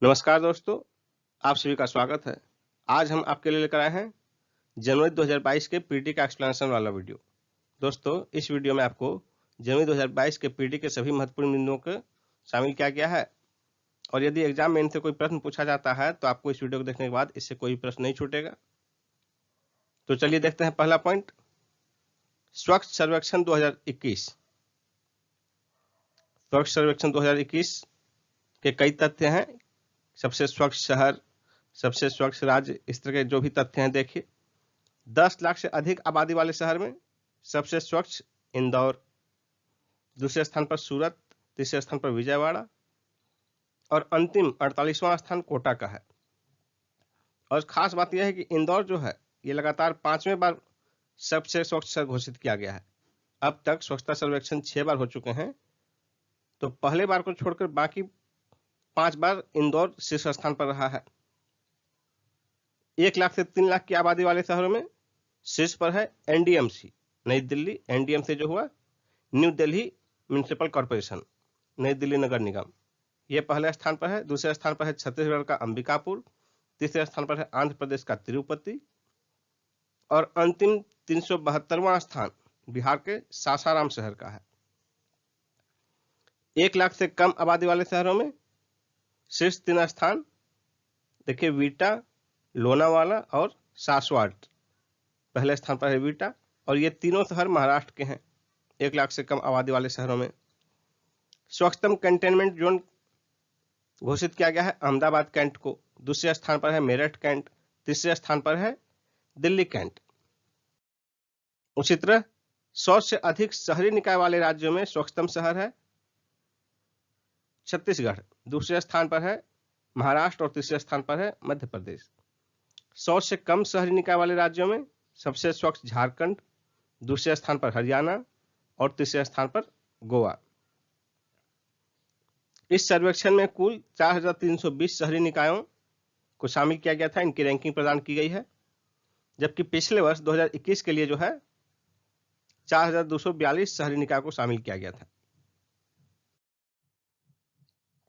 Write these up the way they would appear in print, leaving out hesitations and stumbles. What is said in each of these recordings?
नमस्कार दोस्तों, आप सभी का स्वागत है। आज हम आपके लिए लेकर आए हैं जनवरी 2022 के पीटी का एक्सप्लेनेशन वाला वीडियो। दोस्तों, इस वीडियो में आपको जनवरी 2022 के पीटी के सभी महत्वपूर्ण बिंदुओं को शामिल किया गया है और यदि एग्जाम में इनसे कोई प्रश्न पूछा जाता है तो आपको इस वीडियो को देखने के बाद इससे कोई प्रश्न नहीं छूटेगा। तो चलिए देखते हैं पहला पॉइंट, स्वच्छ सर्वेक्षण 2021। स्वच्छ सर्वेक्षण 2021 के कई तथ्य हैं। सबसे स्वच्छ शहर, सबसे स्वच्छ राज्य, इस तरह के जो भी तथ्य हैं देखिए। 10 लाख से अधिक आबादी वाले शहर में सबसे स्वच्छ इंदौर, दूसरे स्थान पर सूरत, तीसरे स्थान पर विजयवाड़ा और अंतिम 48वां स्थान कोटा का है। और खास बात यह है कि इंदौर जो है ये लगातार 5वें बार सबसे स्वच्छ शहर घोषित किया गया है। अब तक स्वच्छता सर्वेक्षण 6 बार हो चुके हैं, तो पहले बार को छोड़कर बाकी 5 बार इंदौर शीर्ष स्थान पर रहा है। 1 लाख से 3 लाख की आबादी वाले शहरों में शीर्ष पर है एनडीएमसी नई दिल्ली, एनडीएमसी जो हुआ न्यू दिल्ली म्युनिसिपल कॉर्पोरेशन, नई दिल्ली नगर निगम, ये पहले स्थान पर है। दूसरे स्थान पर है छत्तीसगढ़ का अंबिकापुर, तीसरे स्थान पर है आंध्र प्रदेश का तिरुपति और अंतिम 372वां स्थान बिहार के सासाराम शहर का है। 1 लाख से कम आबादी वाले शहरों में शीर्ष 3 स्थान देखिए वीटा, लोनावाला और सासवाट। पहले स्थान पर है वीटा और ये तीनों शहर महाराष्ट्र के हैं। 1 लाख से कम आबादी वाले शहरों में स्वच्छतम कंटेनमेंट जोन घोषित किया गया है अहमदाबाद कैंट को। दूसरे स्थान पर है मेरठ कैंट, तीसरे स्थान पर है दिल्ली कैंट। उसी तरह 100 से अधिक शहरी निकाय वाले राज्यों में स्वच्छतम शहर है छत्तीसगढ़, दूसरे स्थान पर है महाराष्ट्र और तीसरे स्थान पर है मध्य प्रदेश। 100 से कम शहरी निकाय वाले राज्यों में सबसे स्वच्छ झारखंड, दूसरे स्थान पर हरियाणा और तीसरे स्थान पर गोवा। इस सर्वेक्षण में कुल 4320 शहरी निकायों को शामिल किया गया था, इनकी रैंकिंग प्रदान की गई है। जबकि पिछले वर्ष 2021 के लिए जो है 4242 शहरी निकायों को शामिल किया गया था।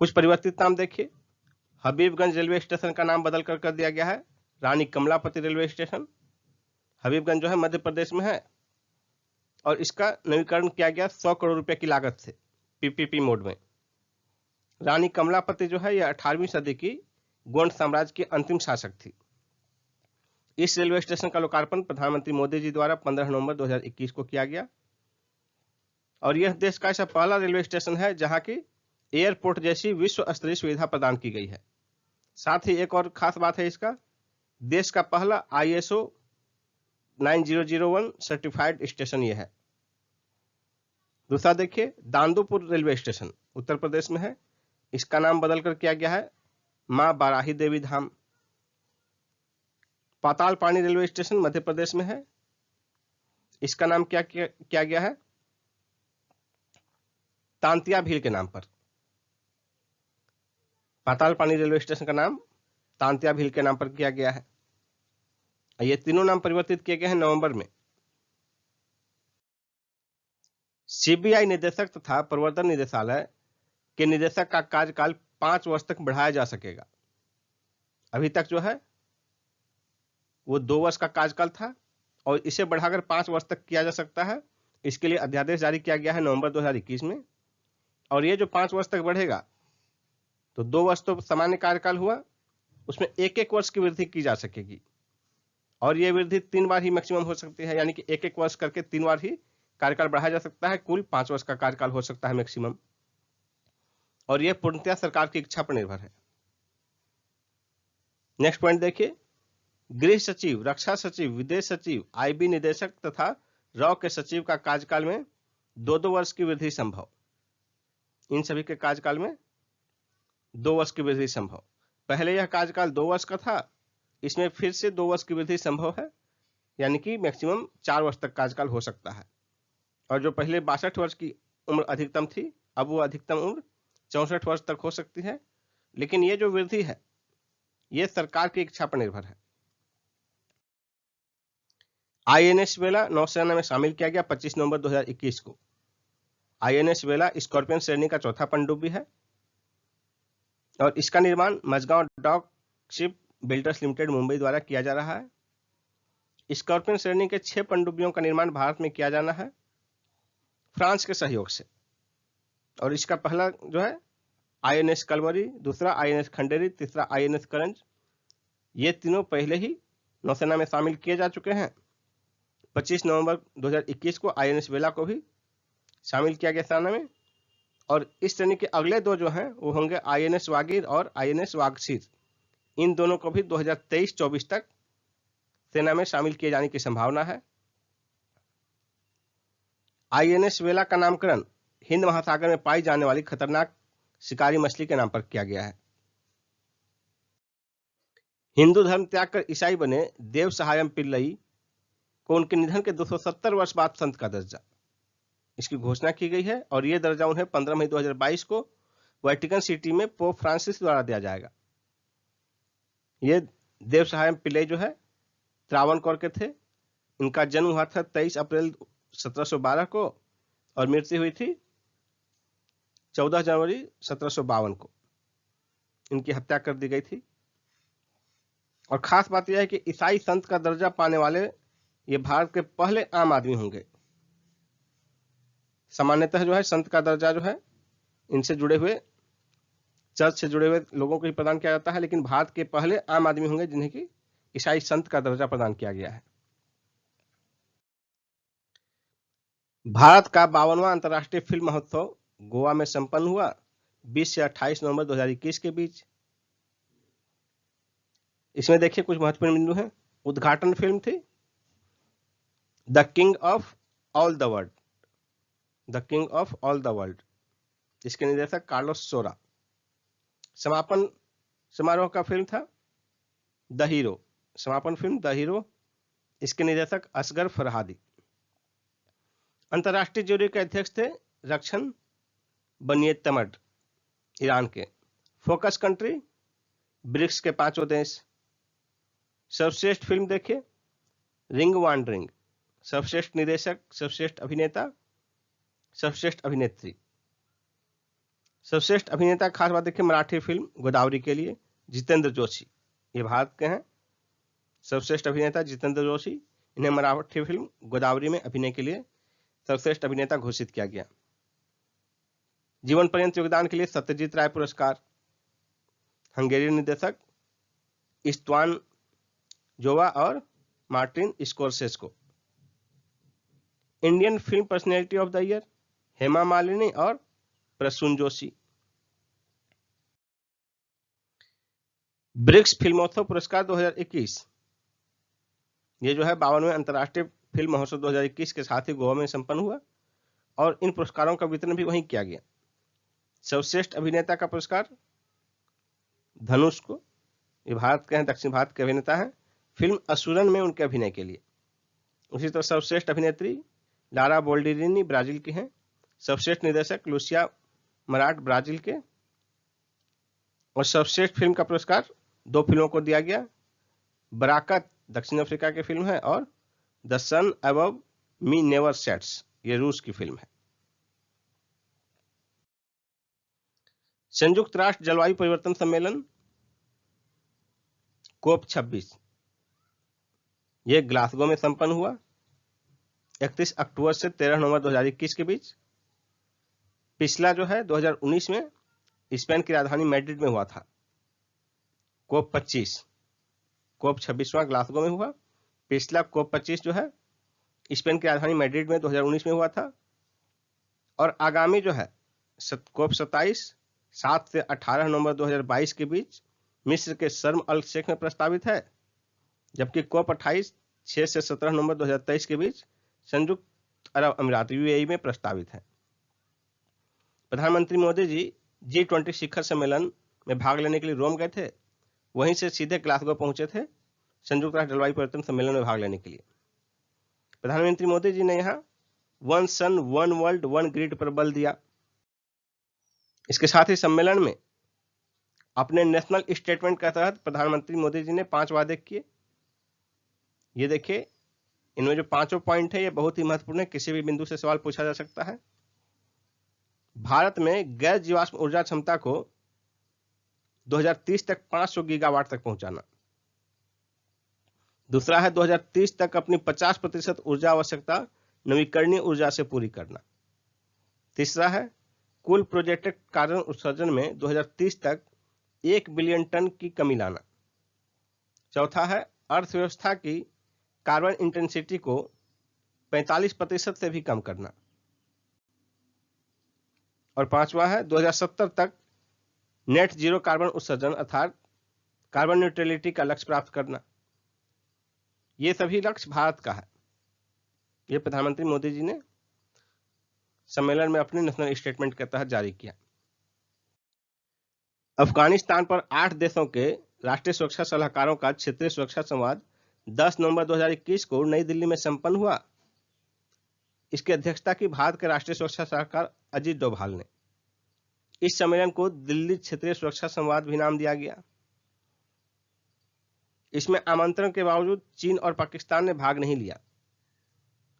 कुछ परिवर्तित नाम देखिए, हबीबगंज रेलवे स्टेशन का नाम बदल कर दिया गया है रानी कमलापति रेलवे स्टेशन। हबीबगंज जो है मध्य प्रदेश में है और इसका नवीकरण किया गया 100 करोड़ रुपए की लागत से पीपीपी मोड में। रानी कमलापति जो है यह 18वीं सदी की गोंड साम्राज्य की अंतिम शासक थी। इस रेलवे स्टेशन का लोकार्पण प्रधानमंत्री मोदी जी द्वारा 15 नवंबर 2021 को किया गया और यह देश का ऐसा पहला रेलवे स्टेशन है जहां की एयरपोर्ट जैसी विश्व स्तरीय सुविधा प्रदान की गई है। साथ ही एक और खास बात है, इसका देश का पहला ISO 9001 सर्टिफाइड स्टेशन यह है। दूसरा देखिए, दांदूपुर रेलवे स्टेशन उत्तर प्रदेश में है, इसका नाम बदलकर किया गया है मां बाराही देवी धाम। पाताल पानी रेलवे स्टेशन मध्य प्रदेश में है, इसका नाम क्या किया गया है तांतिया भील के नाम पर। पाताल पानी रेलवे स्टेशन का नाम तांतिया भील के नाम पर किया गया है। ये तीनों नाम परिवर्तित किए गए हैं नवंबर में। सीबीआई निदेशक तथा प्रवर्तन निदेशालय के निदेशक का कार्यकाल 5 वर्ष तक बढ़ाया जा सकेगा। अभी तक जो है वो 2 वर्ष का कार्यकाल था और इसे बढ़ाकर 5 वर्ष तक किया जा सकता है। इसके लिए अध्यादेश जारी किया गया है नवंबर 2021 में और ये जो 5 वर्ष तक बढ़ेगा तो 2 वर्ष तो सामान्य कार्यकाल हुआ, उसमें 1-1 वर्ष की वृद्धि की जा सकेगी और ये वृद्धि 3 बार ही मैक्सिमम हो सकती है, यानी कि 1-1 वर्ष करके 3 बार ही कार्यकाल बढ़ाया जा सकता है। कुल 5 वर्ष का कार्यकाल हो सकता है मैक्सिमम और यह पूर्णतः सरकार की इच्छा पर निर्भर है। नेक्स्ट पॉइंट देखिए, गृह सचिव, रक्षा सचिव, विदेश सचिव, IB निदेशक तथा रॉ के सचिव का कार्यकाल में 2-2 वर्ष की वृद्धि संभव। इन सभी के कार्यकाल में 2 वर्ष की वृद्धि संभव। पहले यह कार्यकाल 2 वर्ष का था, इसमें फिर से 2 वर्ष की वृद्धि संभव है, यानी कि मैक्सिमम 4 वर्ष तक कार्यकाल हो सकता है। और जो पहले 62 वर्ष की उम्र अधिकतम थी, अब वो अधिकतम उम्र 64 वर्ष तक हो सकती है। लेकिन ये जो वृद्धि है ये सरकार की इच्छा पर निर्भर है। INS वेला नौसेना में शामिल किया गया 25 नवंबर 2021 को। INS वेला स्कॉर्पियन श्रेणी का चौथा पनडुब्बी है। और इसका निर्माण Mazagon Dock Ship Builders Limited Mumbai द्वारा किया जा रहा है। स्कॉर्पियन श्रेणी के 6 पनडुब्बियों का निर्माण भारत में किया जाना है फ्रांस के सहयोग से। और इसका पहला जो है आईएनएस कलवरी, दूसरा आईएनएस खंडेरी, तीसरा आईएनएस करंज, ये तीनों पहले ही नौसेना में शामिल किए जा चुके हैं। 25 नवंबर 2021 को आईएनएस वेला को भी शामिल किया गया सेना में। और इस श्रेणी के अगले दो जो हैं वो होंगे आईएनएस वागीर और आईएनएस वागसीर। इन दोनों को भी 2023-24 तक सेना में शामिल किए जाने की संभावना है। आईएनएस वेला का नामकरण हिंद महासागर में पाई जाने वाली खतरनाक शिकारी मछली के नाम पर किया गया है। हिंदू धर्म त्याग कर ईसाई बने देव सहायम पिल्लई को उनके निधन के 270 वर्ष बाद संत का दर्जा, इसकी घोषणा की गई है। और यह दर्जा उन्हें 15 मई 2022 को वेटिकन सिटी में पोप फ्रांसिस द्वारा दिया जाएगा। ये देव सहायम पिल्लई जो है त्रावणकोर के थे। इनका जन्म हुआ था 23 अप्रैल 1712 को और मृत्यु हुई थी 14 जनवरी 1752 को। इनकी हत्या कर दी गई थी। और खास बात यह है कि ईसाई संत का दर्जा पाने वाले ये भारत के पहले आम आदमी होंगे। सामान्यतः जो है संत का दर्जा जो है इनसे जुड़े हुए चर्च से जुड़े हुए लोगों को ही प्रदान किया जाता है, लेकिन भारत के पहले आम आदमी होंगे जिन्हें कि ईसाई संत का दर्जा प्रदान किया गया है। भारत का 52वां अंतर्राष्ट्रीय फिल्म महोत्सव गोवा में संपन्न हुआ 20 से 28 नवंबर 2021 के बीच। इसमें देखिए कुछ महत्वपूर्ण बिंदु हैं। उद्घाटन फिल्म थी the king of all the world, the king of all the world, इसके निर्देशक कार्लोस सोरा। समापन समारोह का फिल्म था द हीरो, समापन फिल्म द हीरो, इसके निर्देशक असगर फरहादी। अंतर्राष्ट्रीय जूरी के अध्यक्ष थे रक्षण बनियतमड ईरान के। फोकस कंट्री ब्रिक्स के 5 देश। सर्वश्रेष्ठ फिल्म देखिए रिंग वांडरिंग। सर्वश्रेष्ठ निर्देशक, सर्वश्रेष्ठ अभिनेता, सर्वश्रेष्ठ अभिनेत्री। सर्वश्रेष्ठ अभिनेता खास बात देखिए मराठी फिल्म गोदावरी के लिए जितेंद्र जोशी, ये भारत के हैं। सर्वश्रेष्ठ अभिनेता जितेंद्र जोशी, इन्हें मराठी फिल्म गोदावरी में अभिनय के लिए सर्वश्रेष्ठ अभिनेता घोषित किया गया। जीवन पर्यंत योगदान के लिए सत्यजीत राय पुरस्कार। हंगेरियन निर्देशक इस्त्वान जोवा और Martin Scorsese. Indian film personality of the year Hema Malini और प्रसून जोशी। ब्रिक्स फिल्मोत्सव पुरस्कार 2021, ये जो है 52वें अंतर्राष्ट्रीय फिल्म महोत्सव 2021 के साथ ही गोवा में संपन्न हुआ और इन पुरस्कारों का वितरण भी वहीं किया गया। सर्वश्रेष्ठ अभिनेता का पुरस्कार धनुष को, ये भारत के हैं, दक्षिण भारत के अभिनेता हैं, फिल्म असुरन में उनके अभिनय के लिए। उसी तरह सर्वश्रेष्ठ अभिनेत्री लारा बोल्डेरिनी ब्राजील की हैं। सर्वश्रेष्ठ निर्देशक लुसिया मराट ब्राजील के। और सर्वश्रेष्ठ फिल्म का पुरस्कार 2 फिल्मों को दिया गया। बराकत दक्षिण अफ्रीका की फिल्म है और the sun above me never sets, ये रूस की फिल्म है। संयुक्त राष्ट्र जलवायु परिवर्तन सम्मेलन कोप 26, ये ग्लासगो में संपन्न हुआ 31 अक्टूबर से 13 नवंबर 2021 के बीच। पिछला जो है 2019 में स्पेन की राजधानी मैड्रिड में हुआ था कोप 25। कोप 26वां ग्लासगो में हुआ। पिछला कोप 25 जो है स्पेन की राजधानी मैड्रिड में 2019 में हुआ था। और आगामी जो है कोप 27 7 से 18 नवंबर 2022 के बीच मिस्र के शर्म अल शेख में प्रस्तावित है, जबकि कोप 28 6 से 17 नवंबर 2023 के बीच संयुक्त अरब अमीरात यूएई में प्रस्तावित है। प्रधानमंत्री मोदी जी G20 शिखर सम्मेलन में भाग लेने के लिए रोम गए थे, वहीं से सीधे ग्लासगो पहुंचे थे संयुक्त राष्ट्र जलवायु परिवर्तन सम्मेलन में भाग लेने के लिए। प्रधानमंत्री मोदी जी ने यहाँ one sun one world one grid पर बल दिया। इसके साथ ही सम्मेलन में अपने नेशनल स्टेटमेंट के तहत प्रधानमंत्री मोदी जी ने 5 वादे किए। ये देखिए इनमें जो 5 पॉइंट है ये बहुत ही महत्वपूर्ण है, किसी भी बिंदु से सवाल पूछा जा सकता है। भारत में गैर जीवाश्म ऊर्जा क्षमता को 2030 तक 500 गीगावाट तक पहुंचाना। दूसरा है 2030 तक अपनी 50% ऊर्जा आवश्यकता नवीकरणीय ऊर्जा से पूरी करना। तीसरा है कुल प्रोजेक्टेड कार्बन उत्सर्जन में 2030 तक 1 बिलियन टन की कमी लाना। चौथा है अर्थव्यवस्था की कार्बन इंटेंसिटी को 45% से भी कम करना। और पांचवा है 2070 तक नेट जीरो कार्बन उत्सर्जन अर्थात कार्बन न्यूट्रलिटी का लक्ष्य प्राप्त करना। ये सभी लक्ष्य भारत का है। ये प्रधानमंत्री मोदी जी ने सम्मेलन में अपने नेशनल स्टेटमेंट के तहत जारी किया। अफगानिस्तान पर 8 देशों के राष्ट्रीय सुरक्षा सलाहकारों का क्षेत्रीय सुरक्षा संवाद 10 नवंबर 2021 को नई दिल्ली में संपन्न हुआ। इसकी अध्यक्षता की भारत के राष्ट्रीय सुरक्षा सलाहकार अजीत डोभाल ने। इस सम्मेलन को दिल्ली क्षेत्रीय सुरक्षा संवाद भी नाम दिया गया। इसमें आमंत्रण के बावजूद चीन और पाकिस्तान ने भाग नहीं लिया।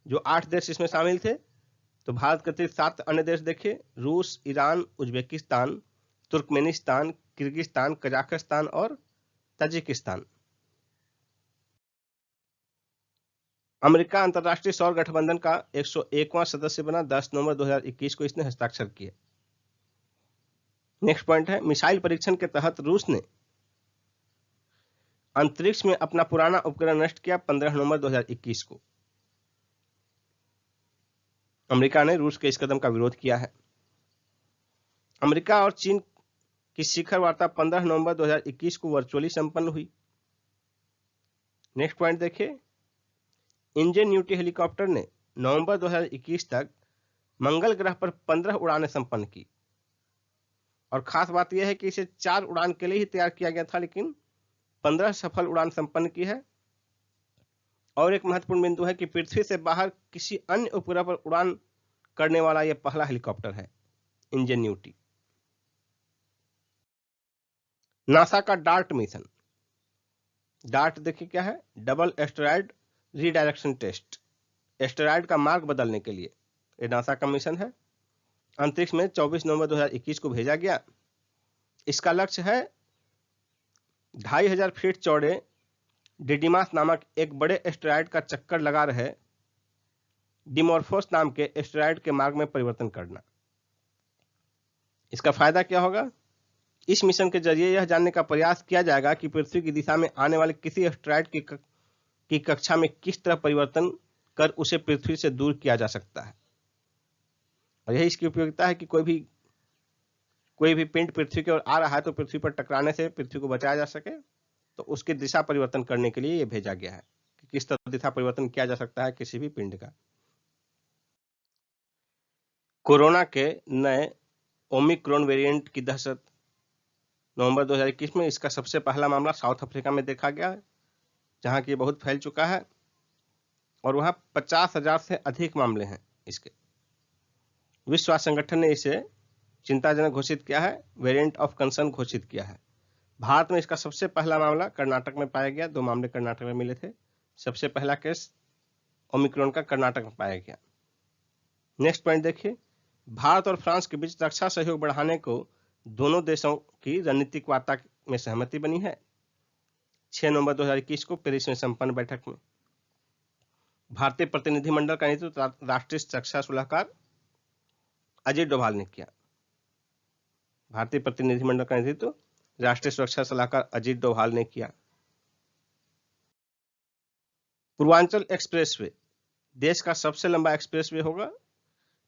जो 8 देश इसमें शामिल थे तो भारत के अतिरिक्त 7 अन्य देश देखे, रूस, Iran, Uzbekistan, Turkmenistan, Kyrgyzstan, Kazakhstan और ताजिकिस्तान। अमेरिका अंतर्राष्ट्रीय सौर गठबंधन का 101वां सदस्य बना। 10 नवंबर 2021 को इसने हस्ताक्षर किए। नेक्स्ट पॉइंट है मिसाइल परीक्षण के तहत रूस ने अंतरिक्ष में अपना पुराना उपग्रह नष्ट किया। 15 नवंबर 2021 को अमेरिका ने रूस के इस कदम का विरोध किया है। अमेरिका और चीन की शिखर वार्ता 15 नवंबर 2021 को वर्चुअली संपन्न हुई। नेक्स्ट पॉइंट देखिए इंजेन्यूटी हेलीकॉप्टर ने नवंबर 2021 तक मंगल ग्रह पर 15 उड़ानें संपन्न की। और खास बात यह है कि इसे 4 उड़ान के लिए ही तैयार किया गया था, लेकिन 15 सफल उड़ान संपन्न की है। और एक महत्वपूर्ण बिंदु है कि पृथ्वी से बाहर किसी अन्य उपग्रह पर उड़ान करने वाला यह पहला हेलीकॉप्टर है इंजेन्यूटी। नासा का डार्ट मिशन। डार्ट देखिए क्या है, double asteroid redirection test. Asteroid का मार्ग बदलने के लिए ये नासा का मिशन है। अंतरिक्ष में 24 नवंबर 2021 को भेजा गया। इसका लक्ष्य है 2500 फीट चौड़े डिडिमास नामक एक बड़े एस्टेरॉयड का चक्कर लगा रहे डिमोर्फोस नाम के एस्टेरॉयड के मार्ग में परिवर्तन करना। इसका फायदा क्या होगा? इस मिशन के जरिए यह जानने का प्रयास किया जाएगा कि पृथ्वी की दिशा में आने वाले किसी एस्टेरॉयड की कक्षा में किस तरह परिवर्तन कर उसे पृथ्वी से दूर किया जा सकता है। और यही इसकी उपयोगिता है कि कोई भी पिंड पृथ्वी की ओर आ रहा है तो पृथ्वी पर टकराने से पृथ्वी को बचाया जा सके। तो उसकी दिशा परिवर्तन करने के लिए यह भेजा गया है कि किस तरह दिशा परिवर्तन किया जा सकता है किसी भी पिंड का। कोरोना के नए ओमिक्रॉन वेरिएंट की दहशत। नवंबर 2021 में इसका सबसे पहला मामला साउथ अफ्रीका में देखा गया, जहां की बहुत फैल चुका है और वहां 50,000 से अधिक मामले हैं इसके। विश्व स्वास्थ्य संगठन ने इसे चिंताजनक घोषित किया है, वेरिएंट ऑफ कंसर्न घोषित किया है। भारत में इसका सबसे पहला मामला कर्नाटक में पाया गया। 2 मामले कर्नाटक में मिले थे। सबसे पहला केस ओमिक्रॉन का कर्नाटक में पाया गया। नेक्स्ट पॉइंट देखिए, भारत और फ्रांस के बीच रक्षा सहयोग बढ़ाने को दोनों देशों की रणनीतिक वार्ता में सहमति बनी है। 6 नवंबर 2021 को पेरिस में संपन्न बैठक में भारतीय प्रतिनिधिमंडल का नेतृत्व राष्ट्रीय रक्षा सलाहकार अजीत डोभाल ने किया। भारतीय प्रतिनिधिमंडल का नेतृत्व राष्ट्रीय सुरक्षा सलाहकार अजीत डोभाल ने किया। पूर्वांचल एक्सप्रेसवे देश का सबसे लंबा एक्सप्रेसवे होगा।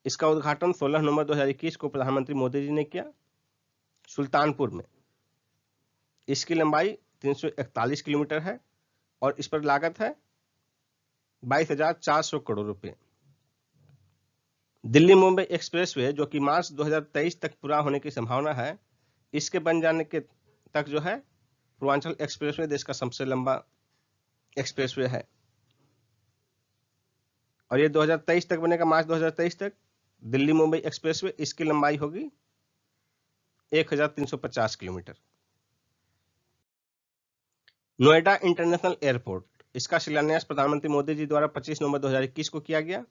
इसका उद्घाटन 16 नवंबर 2021 को प्रधानमंत्री मोदी जी ने किया सुल्तानपुर में। इसकी लंबाई 341 किलोमीटर है और इस पर लागत है 22,400 करोड़ रुपए। दिल्ली मुंबई एक्सप्रेसवे जो कि मार्च 2023 तक पूरा होने की संभावना है, इसके बन जाने के तक जो है पूर्वांचल एक्सप्रेसवे देश का सबसे लंबा एक्सप्रेसवे है और ये 2023 तक बनेगा। मार्च 2023 तक दिल्ली मुंबई एक्सप्रेसवे, इसकी लंबाई होगी 1350 किलोमीटर। नोएडा इंटरनेशनल एयरपोर्ट, इसका शिलान्यास प्रधानमंत्री मोदी जी द्वारा 25 नवंबर 2021 को किया गया।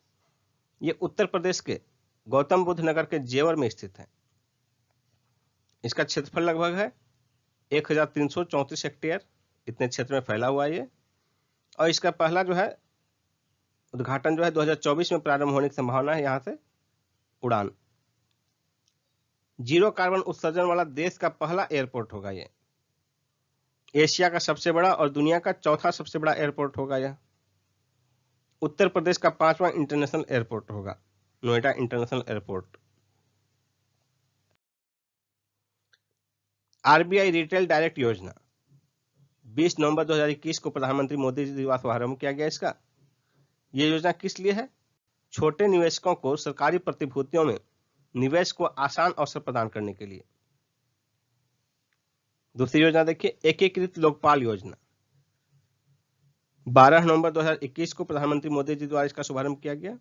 ये उत्तर प्रदेश के गौतम बुद्ध नगर के जेवर में स्थित है। इसका क्षेत्रफल लगभग है 1334 हेक्टेयर इतने क्षेत्र में फैला हुआ है ये। और इसका पहला जो है उद्घाटन जो है 2024 में प्रारंभ होने की संभावना है। यहाँ से उड़ान, जीरो कार्बन उत्सर्जन वाला देश का पहला एयरपोर्ट होगा ये। एशिया का सबसे बड़ा और दुनिया का चौथा सबसे बड़ा एयरपोर्ट होगा यह। उत्तर प्रदेश का 5वां इंटरनेशनल एयरपोर्ट होगा, Noida international airport. RBI retail direct योजना 20 नवंबर 2021 को प्रधानमंत्री मोदी जी द्वारा शुभारंभ किया गया इसका। यह योजना किस लिए है? छोटे निवेशकों को सरकारी प्रतिभूतियों में निवेश को आसान अवसर प्रदान करने के लिए। दूसरी योजना देखिए, एकीकृत लोकपाल योजना 12 नवंबर 2021 को प्रधानमंत्री मोदी जी द्वारा इसका शुभारंभ किया गया।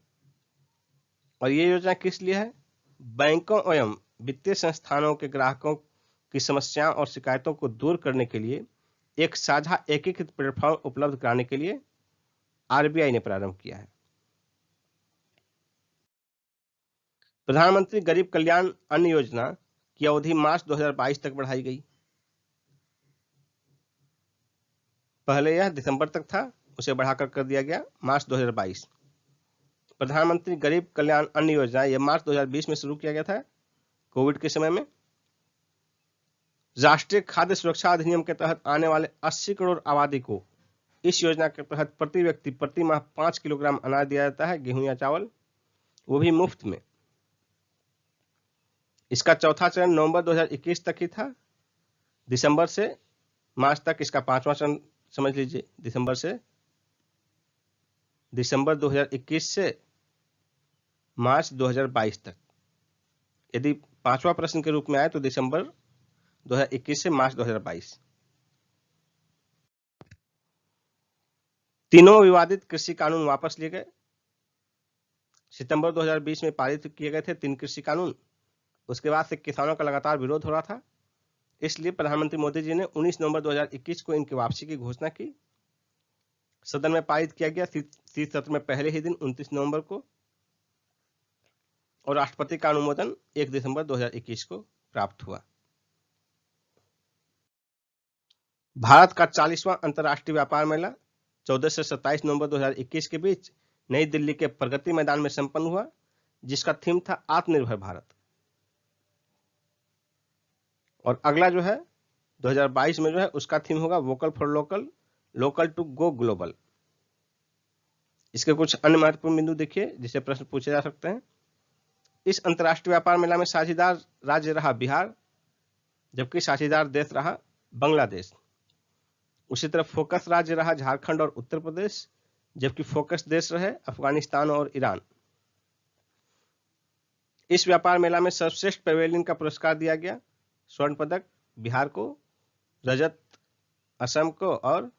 और ये योजना किस लिए है? बैंकों एवं वित्तीय संस्थानों के ग्राहकों की समस्याओं और शिकायतों को दूर करने के लिए एक साझा एकीकृत प्लेटफॉर्म उपलब्ध कराने के लिए आरबीआई ने प्रारंभ किया है। प्रधानमंत्री गरीब कल्याण अन्न योजना की अवधि मार्च 2022 तक बढ़ाई गई। पहले यह दिसंबर तक था, उसे बढ़ाकर कर दिया गया मार्च 2022। प्रधानमंत्री गरीब कल्याण अन्न योजना यह मार्च 2020 में शुरू किया गया था, कोविड के समय में। राष्ट्रीय खाद्य सुरक्षा अधिनियम के तहत आने वाले 80 करोड़ आबादी को इस योजना के तहत प्रति व्यक्ति प्रति माह 5 किलोग्राम अनाज दिया जाता है, गेहूं या चावल, वो भी मुफ्त में। इसका चौथा चरण नवंबर 2021 तक ही था। दिसंबर से मार्च तक इसका 5वां चरण समझ लीजिए। दिसंबर 2021 से मार्च 2022 तक। यदि 5वां प्रश्न के रूप में आए तो दिसंबर 2021 से मार्च 2022। तीनों विवादित कृषि कानून वापस लिए गए। सितंबर 2020 में पारित किए गए थे 3 कृषि कानून। उसके बाद से किसानों का लगातार विरोध हो रहा था, इसलिए प्रधानमंत्री मोदी जी ने 19 नवंबर 2021 को इनकी वापसी की घोषणा की। सदन में पारित किया गया शीत सत्र में पहले ही दिन 29 नवंबर को, और राष्ट्रपति का अनुमोदन 1 दिसंबर 2021 को प्राप्त हुआ। भारत का 40वां अंतर्राष्ट्रीय व्यापार मेला 14 से 27 नवंबर 2021 के बीच नई दिल्ली के प्रगति मैदान में संपन्न हुआ, जिसका थीम था आत्मनिर्भर भारत। और अगला जो है 2022 में जो है उसका थीम होगा vocal for local, local to go global. इसके कुछ अन्य महत्वपूर्ण बिंदु देखिए जिसे प्रश्न पूछे जा सकते हैं। इस अंतर्राष्ट्रीय व्यापार मेला में साझेदार राज्य रहा बिहार, जबकि साझेदार देश रहा बांग्लादेश। उसी तरह फोकस राज्य रहा झारखंड और उत्तर प्रदेश, जबकि फोकस देश रहे अफगानिस्तान और ईरान। इस व्यापार मेला में सर्वश्रेष्ठ पवेलियन का पुरस्कार दिया गया। स्वर्ण पदक बिहार को, रजत असम को और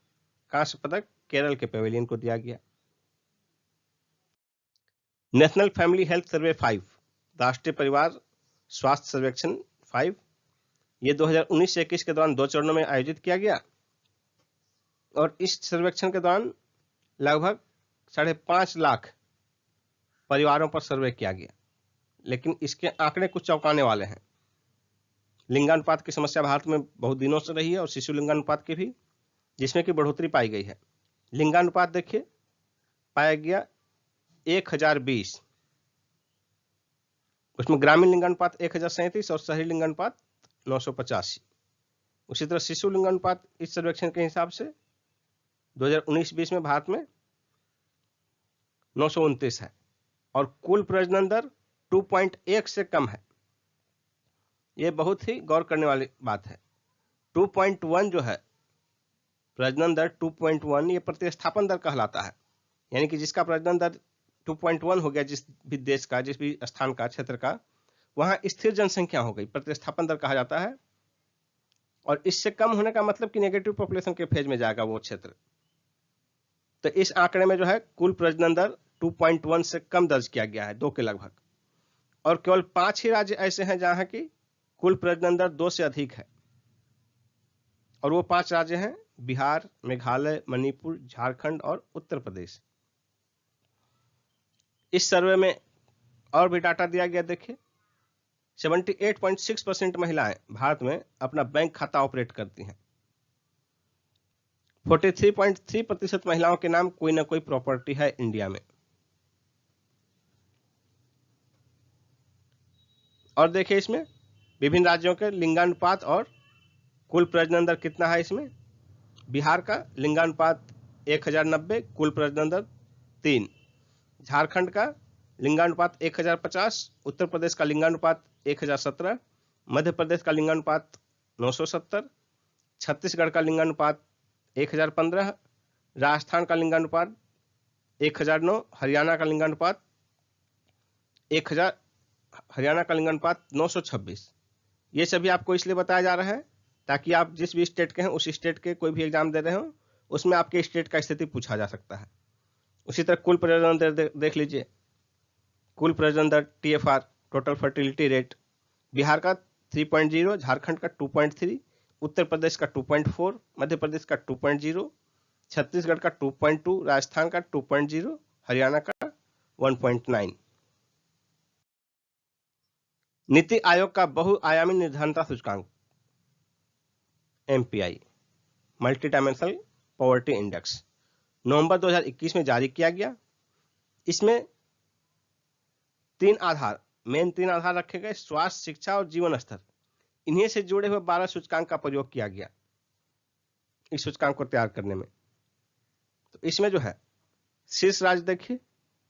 कांस्य पदक केरल के पवेलियन को दिया गया। नेशनल फैमिली हेल्थ सर्वे 5, राष्ट्रीय परिवार स्वास्थ्य सर्वेक्षण 5, ये 2019 से 21 के दौरान 2 चरणों में आयोजित किया गया। और इस सर्वेक्षण के दौरान लगभग 5.5 लाख परिवारों पर सर्वे किया गया, लेकिन इसके आंकड़े कुछ चौंकाने वाले हैं। लिंगानुपात की समस्या भारत में बहुत दिनों से रही है, और शिशु लिंगानुपात की भी, जिसमें कि बढ़ोतरी पाई गई है। लिंगानुपात देखिए पाया गया 1020, उसमें ग्रामीण लिंगानुपात 1037 और शहरी लिंगानुपात 985। उसी तरह शिशु लिंगानुपात इस सर्वेक्षण के हिसाब से 2019-20 में भारत में 929 है, और कुल प्रजनन दर 2.1 से कम है। यह बहुत ही गौर करने वाली बात है। 2.1 जो है प्रजनन दर 2.1 ये प्रतिस्थापन दर कहलाता है, यानी कि जिसका प्रजनन दर 2.1 हो गया, जिस भी देश का, जिस भी स्थान का, क्षेत्र का, वहां स्थिर जनसंख्या हो गई, प्रतिस्थापन दर कहा जाता है। और इससे कम होने का मतलब कि नेगेटिव पॉपुलेशन के फेज में जाएगा वो क्षेत्र। तो इस आंकड़े में जो है कुल प्रजनन दर 2.1 से कम दर्ज किया गया है, 2 के लगभग। और केवल 5 ही राज्य ऐसे हैं जहां की कुल प्रजनन दर 2 से अधिक है, और वो 5 राज्य हैं बिहार, मेघालय, मणिपुर, झारखंड और उत्तर प्रदेश। इस सर्वे में और भी डाटा दिया गया, देखिए 78.6% महिलाएं भारत में अपना बैंक खाता ऑपरेट करती हैं। 43.3% महिलाओं के नाम कोई ना कोई प्रॉपर्टी है इंडिया में। और देखिए इसमें विभिन्न राज्यों के लिंगानुपात और कुल प्रजनन दर कितना है। इसमें बिहार का लिंगानुपात 1090, कुल प्रजनन दर 3। झारखंड का लिंगानुपात 1050, उत्तर प्रदेश का लिंगानुपात 1017, मध्य प्रदेश का लिंगानुपात 970, छत्तीसगढ़ का लिंगानुपात 1015, राजस्थान का लिंगानुपात 1009, हरियाणा का लिंगानुपात 926। ये सभी आपको इसलिए बताया जा रहा है ताकि आप जिस भी स्टेट के हैं उस स्टेट के कोई भी एग्जाम दे रहे हो उसमें आपके स्टेट का स्थिति पूछा जा सकता है। उसी तरह कुल प्रजनन दर देख लीजिए। कुल प्रजनन दर TFR, total fertility rate, Bihar का 3.0, झारखंड का 2.3, उत्तर प्रदेश का 2.4, मध्य प्रदेश का 2.0, छत्तीसगढ़ का 2.2, राजस्थान का 2.0, हरियाणा का 1.9। नीति आयोग का बहुआयामी निर्धनता सूचकांक MPI, multi dimensional poverty index, नवंबर 2021 में जारी किया गया। इसमें तीन आधार रखे गए: स्वास्थ्य, शिक्षा और जीवन स्तर। इन्हीं से जुड़े हुए 12 सूचकांक का प्रयोग किया गया इस सूचकांक को तैयार करने में। तो इसमें जो है शीर्ष राज्य देखिए,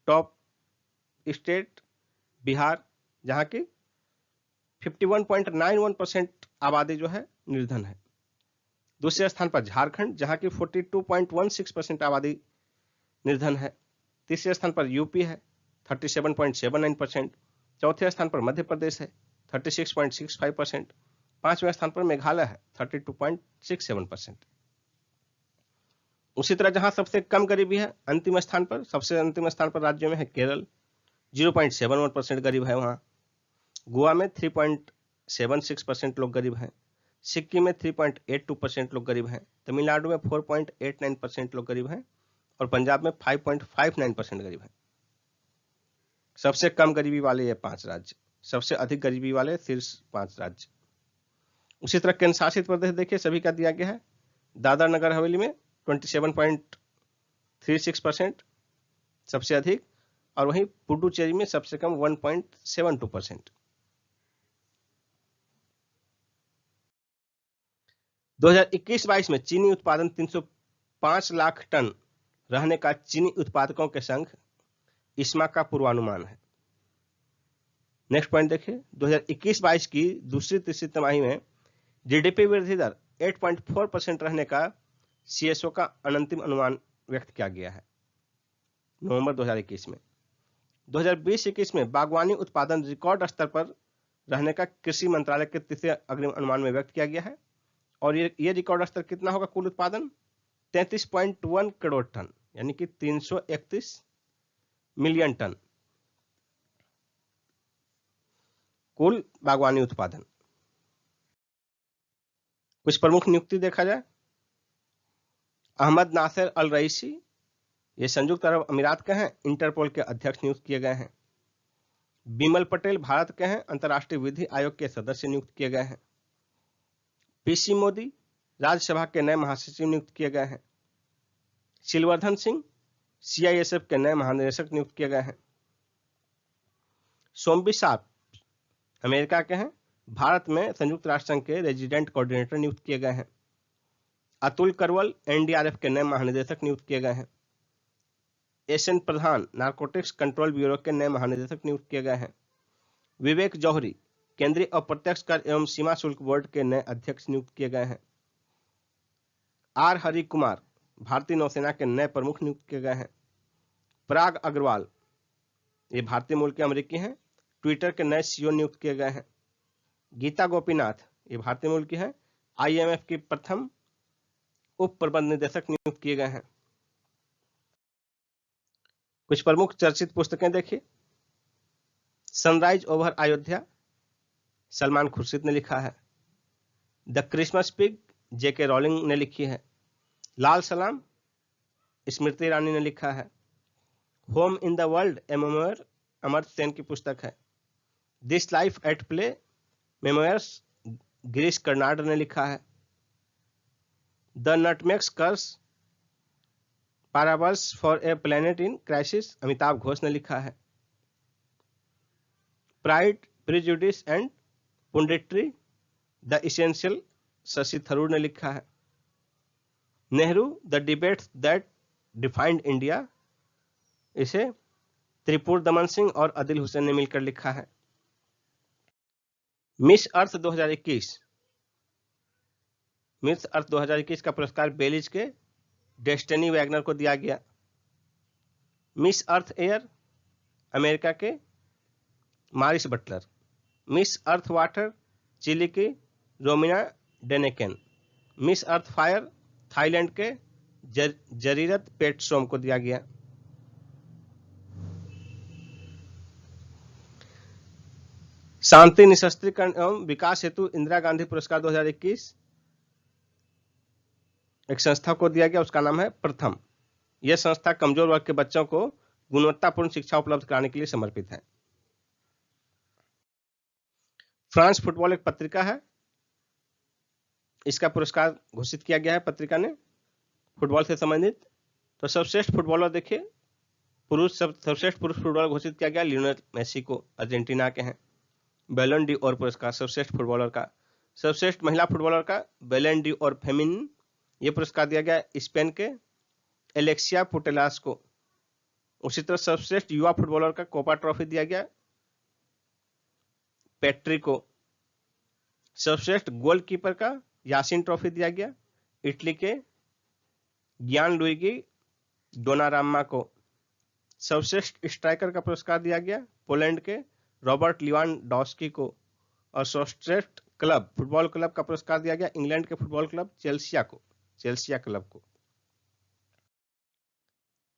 टॉप स्टेट बिहार, जहां की 51.91% आबादी जो है निर्धन है। दूसरे स्थान पर झारखंड, जहां की 42.16% आबादी निर्धन है। तीसरे स्थान पर यूपी है 37.79%। चौथे स्थान पर मध्य प्रदेश है 36.65%। पांचवें स्थान पर मेघालय है 32.67%। उसी तरह जहां सबसे कम गरीबी है, सबसे अंतिम स्थान पर राज्यों में है केरल, 0.71% गरीब है वहां। गोवा में 3.76% लोग गरीब हैं। सिक्किम में 3.82% लोग गरीब हैं। तमिलनाडु में 4.89% लोग गरीब हैं और पंजाब में 5.59% गरीब हैं। सबसे कम गरीबी वाले ये 5 राज्य, सबसे अधिक गरीबी वाले शीर्ष 5 राज्य। उसी तरह केंद्र शासित प्रदेश देखिए, सभी का दिया गया है। दादर नगर हवेली में 27.36% सबसे अधिक, और वहीं पुडुचेरी में सबसे कम 1.72%। 2021-22 में चीनी उत्पादन 305 लाख टन रहने का चीनी उत्पादकों के संघ इस्मा का पूर्वानुमान है। नेक्स्ट पॉइंट देखिए, 2021-22 की दूसरी तीसरी तिमाही में जीडीपी वृद्धि दर 8.4% रहने का CSO का अंतिम अनुमान व्यक्त किया गया है नवंबर 2021 में। 2020-21 में बागवानी उत्पादन रिकॉर्ड स्तर पर रहने का कृषि मंत्रालय के तीसरे अग्रिम अनुमान में व्यक्त किया गया है। और ये रिकॉर्ड स्तर कितना होगा? कुल उत्पादन 33.1 करोड़ टन, यानी कि 331 मिलियन टन कुल बागवानी उत्पादन। कुछ प्रमुख नियुक्ति देखा जाए, अहमद नासिर अल रईसी, ये संयुक्त अरब अमीरात के हैं, इंटरपोल के अध्यक्ष नियुक्त किए गए हैं। बिमल पटेल भारत के हैं, अंतर्राष्ट्रीय विधि आयोग के सदस्य नियुक्त किए गए हैं। PC मोदी राज्यसभा के नए महासचिव नियुक्त किए गए हैं। शिलवर्धन सिंह CISF के नए महानिदेशक नियुक्त किए गए हैं। सोमबिसाप अमेरिका के हैं, भारत में संयुक्त राष्ट्र संघ के रेजिडेंट कोऑर्डिनेटर नियुक्त किए गए हैं। अतुल करवल NDRF के नए महानिदेशक नियुक्त किए गए हैं। SN प्रधान नारकोटिक्स कंट्रोल ब्यूरो के नए महानिदेशक नियुक्त किए गए हैं। विवेक जौहरी केंद्रीय अप्रत्यक्ष कर एवं सीमा शुल्क बोर्ड के नए अध्यक्ष नियुक्त किए गए हैं। R हरि कुमार भारतीय नौसेना के नए प्रमुख नियुक्त किए गए हैं। पराग अग्रवाल, ये भारतीय मूल के अमेरिकी हैं, ट्विटर के नए CEO नियुक्त किए गए हैं। गीता गोपीनाथ, ये भारतीय मूल की है, IMF की प्रथम उप प्रबंध निदेशक नियुक्त किए गए हैं। कुछ प्रमुख चर्चित पुस्तकें देखिए, सनराइज ओवर अयोध्या सलमान खुर्शीद ने लिखा है। The Christmas Pig JK Rowling ने लिखी है। लाल सलाम स्मृति ईरानी ने लिखा है। Home in the world a memoir Amartya Sen की पुस्तक है। This life at play memoirs Girish Karnad ने लिखा है। The nutmeg's curse parables for a planet in crisis Amitabh Ghosh ने लिखा है। Pride prejudice and punditry the essential Shashi Tharoor ने लिखा है। Nehru the debates that defined India, इसे त्रिपुर दमन सिंह और अदिल हुसैन ने मिलकर लिखा है। मिस अर्थ 2021, मिस अर्थ 2021 का पुरस्कार बेलिज के डेस्टिनी वैगनर को दिया गया। मिस अर्थ एयर अमेरिका के Maris Butler. Miss earth water Chile की Romina Denecken. Miss earth fire Thailand के जरीरत पेटसोम को दिया गया। शांति निशस्त्रीकरण एवं विकास हेतु इंदिरा गांधी पुरस्कार 2021 एक संस्था को दिया गया, उसका नाम है प्रथम। यह संस्था कमजोर वर्ग के बच्चों को गुणवत्तापूर्ण शिक्षा उपलब्ध कराने के लिए समर्पित है। फ्रांस फुटबॉल एक पत्रिका है, इसका पुरस्कार घोषित किया गया है पत्रिका ने फुटबॉल से संबंधित। तो सर्वश्रेष्ठ फुटबॉलर देखिए, सर्वश्रेष्ठ पुरुष फुटबॉलर घोषित किया गया लियोनेल मेसी को, अर्जेंटीना के हैं। बैलन डी और पुरस्कार सर्वश्रेष्ठ फुटबॉलर का। सर्वश्रेष्ठ महिला फुटबॉलर का बैलन डी और फेमिनिन, ये पुरस्कार दिया गया स्पेन के एलेक्सिया पुटेलास को। उसी तरह सर्वश्रेष्ठ युवा फुटबॉलर का कोपा ट्रॉफी दिया गया पेट्री को। सर्वश्रेष्ठ गोलकीपर का यासिन ट्रॉफी दिया गया इटली के ज्ञान लुइगी डोनाराम्मा को। सर्वश्रेष्ठ स्ट्राइकर का पुरस्कार दिया गया पोलैंड के रॉबर्ट लिवानडॉस्की को। और सर्वश्रेष्ठ क्लब फुटबॉल क्लब का पुरस्कार दिया गया इंग्लैंड के फुटबॉल क्लब चेल्सिया क्लब को।